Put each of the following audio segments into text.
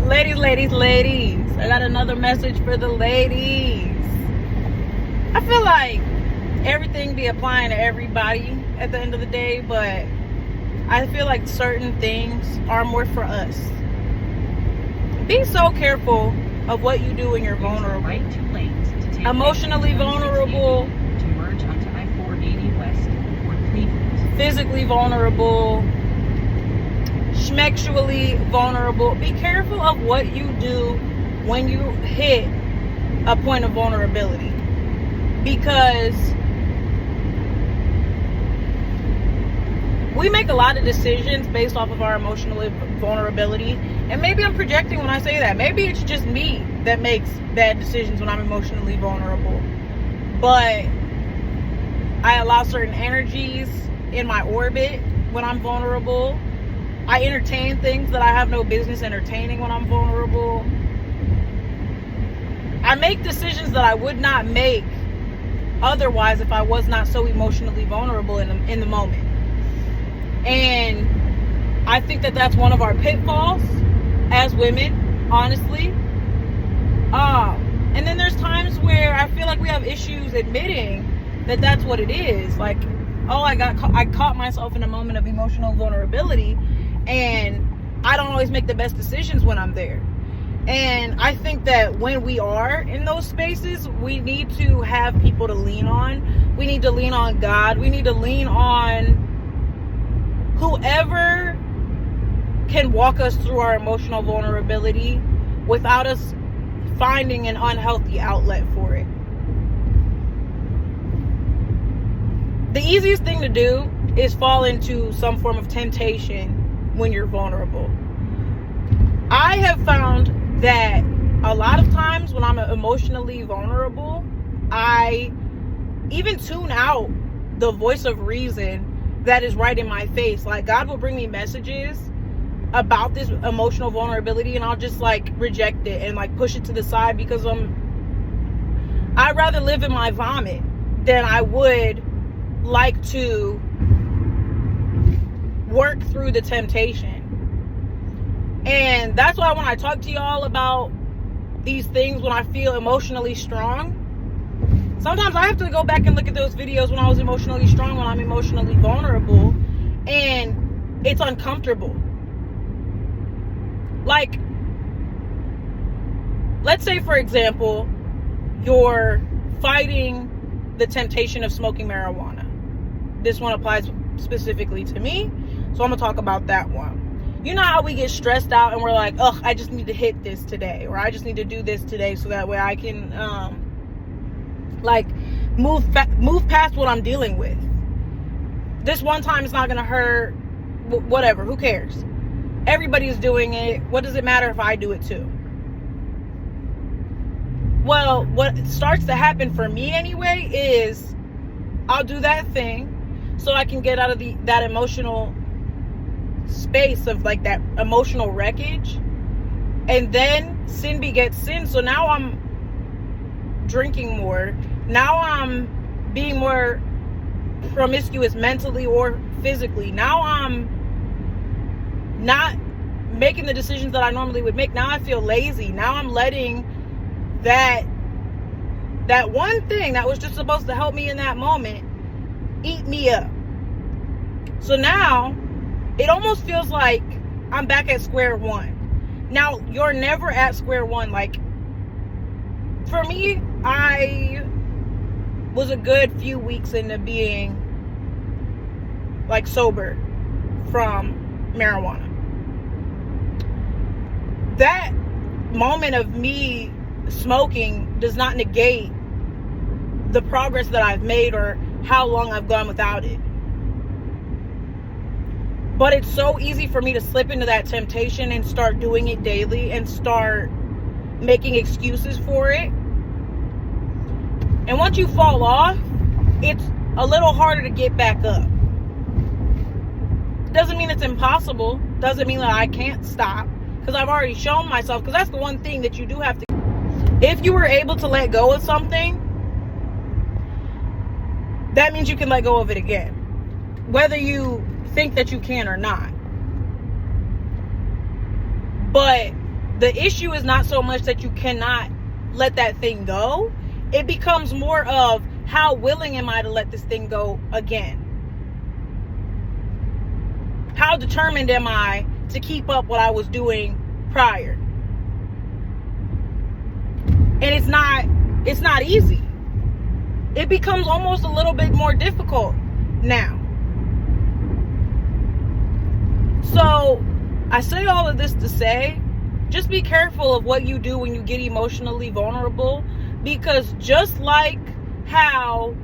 Ladies. I got another message for the ladies. I feel like everything be applying to everybody at the end of the day, but I feel like certain things are more for us. Be so careful of what you do when you're vulnerable. Right 2 lanes to take Emotionally vulnerable, to merge onto I-480 West toward Cleveland. physically vulnerable, schmexually vulnerable. Be careful of what you do when you hit a point of vulnerability, because we make a lot of decisions based off of our emotional vulnerability. And maybe I'm projecting when I say that. Maybe it's just me that makes bad decisions when I'm emotionally vulnerable. But I allow certain energies in my orbit when I'm vulnerable. I entertain things that I have no business entertaining when I'm vulnerable. I make decisions that I would not make otherwise if I was not so emotionally vulnerable in the moment. And I think that that's one of our pitfalls as women, honestly. And then there's times where I feel like we have issues admitting that that's what it is. Like, oh, I caught myself in a moment of emotional vulnerability, and I don't always make the best decisions when I'm there. And I think that when we are in those spaces, we need to have people to lean on. We need to lean on God. We need to lean on whoever can walk us through our emotional vulnerability without us finding an unhealthy outlet for it. The easiest thing to do is fall into some form of temptation when you're vulnerable. I have found that a lot of times when I'm emotionally vulnerable, I even tune out the voice of reason that is right in my face. Like, God will bring me messages about this emotional vulnerability, and I'll just like reject it and like push it to the side, because I'd rather live in my vomit than I would like to work through the temptation. And that's why when I talk to y'all about these things, when I feel emotionally strong, sometimes I have to go back and look at those videos when I was emotionally strong, when I'm emotionally vulnerable, and it's uncomfortable. Like, let's say, for example, you're fighting the temptation of smoking marijuana. This one applies specifically to me, so I'm gonna talk about that one. You know how we get stressed out and we're like, ugh, I just need to hit this today, or I just need to do this today so that way I can move past what I'm dealing with. This one time it's not gonna hurt, whatever, who cares? Everybody's doing it. What does it matter if I do it too? Well, what starts to happen for me anyway is I'll do that thing so I can get out of that emotional space of like that emotional wreckage, and then sin begets sin. So now I'm drinking more. Now I'm being more promiscuous mentally or physically. Now I'm not making the decisions that I normally would make. Now I feel lazy. Now I'm letting that one thing that was just supposed to help me in that moment eat me up. So now it almost feels like I'm back at square one. Now, you're never at square one. Like, for me, I was a good few weeks into being like sober from marijuana. That moment of me smoking does not negate the progress that I've made or how long I've gone without it. But it's so easy for me to slip into that temptation and start doing it daily and start making excuses for it. And once you fall off, it's a little harder to get back up. Doesn't mean it's impossible. Doesn't mean that I can't stop, because I've already shown myself. Because that's the one thing that you do have to. If you were able to let go of something, that means you can let go of it again, whether you think that you can or not. But the issue is not so much that you cannot let that thing go. It becomes more of, how willing am I to let this thing go again? How determined am I to keep up what I was doing prior? And it's not easy. It becomes almost a little bit more difficult now. So I say all of this to say, just be careful of what you do when you get emotionally vulnerable, because just like how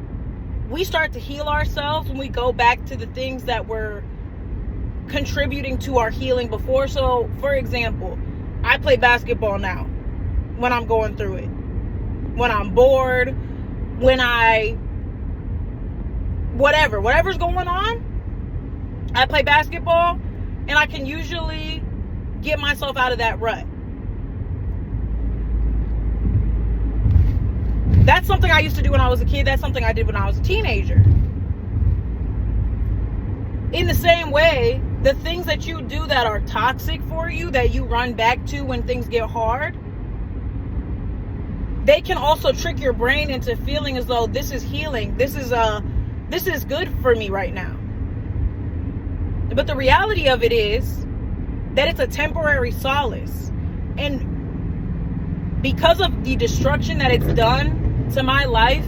we start to heal ourselves when we go back to the things that were contributing to our healing before. So, for example, I play basketball now when I'm going through it. When I'm bored, when whatever's going on, I play basketball and I can usually get myself out of that rut. That's something I used to do when I was a kid. That's something I did when I was a teenager. In the same way, the things that you do that are toxic for you, that you run back to when things get hard, they can also trick your brain into feeling as though this is healing. This is good for me right now. But the reality of it is that it's a temporary solace. And because of the destruction that it's done to my life,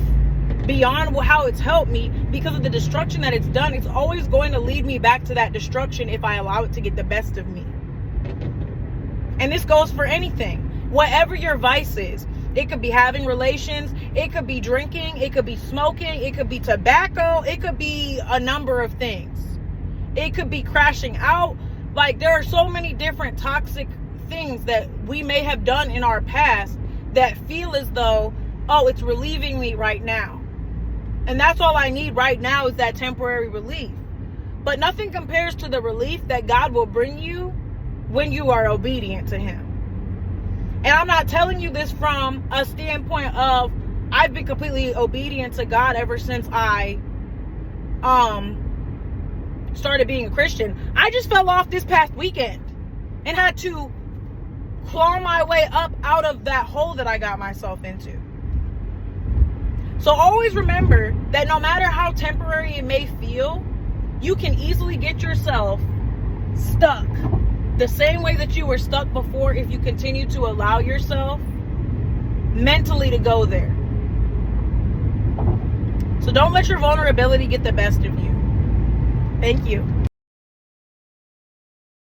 beyond how it's helped me, because of the destruction that it's done, it's always going to lead me back to that destruction if I allow it to get the best of me. And this goes for anything. Whatever your vice is, it could be having relations, it could be drinking, it could be smoking, it could be tobacco, it could be a number of things. It could be crashing out. Like, there are so many different toxic things that we may have done in our past that feel as though, oh, it's relieving me right now. And that's all I need right now, is that temporary relief. But nothing compares to the relief that God will bring you when you are obedient to Him. And I'm not telling you this from a standpoint of, I've been completely obedient to God ever since I started being a Christian. I just fell off this past weekend and had to claw my way up out of that hole that I got myself into. So always remember that no matter how temporary it may feel, you can easily get yourself stuck the same way that you were stuck before if you continue to allow yourself mentally to go there. So don't let your vulnerability get the best of you. Thank you.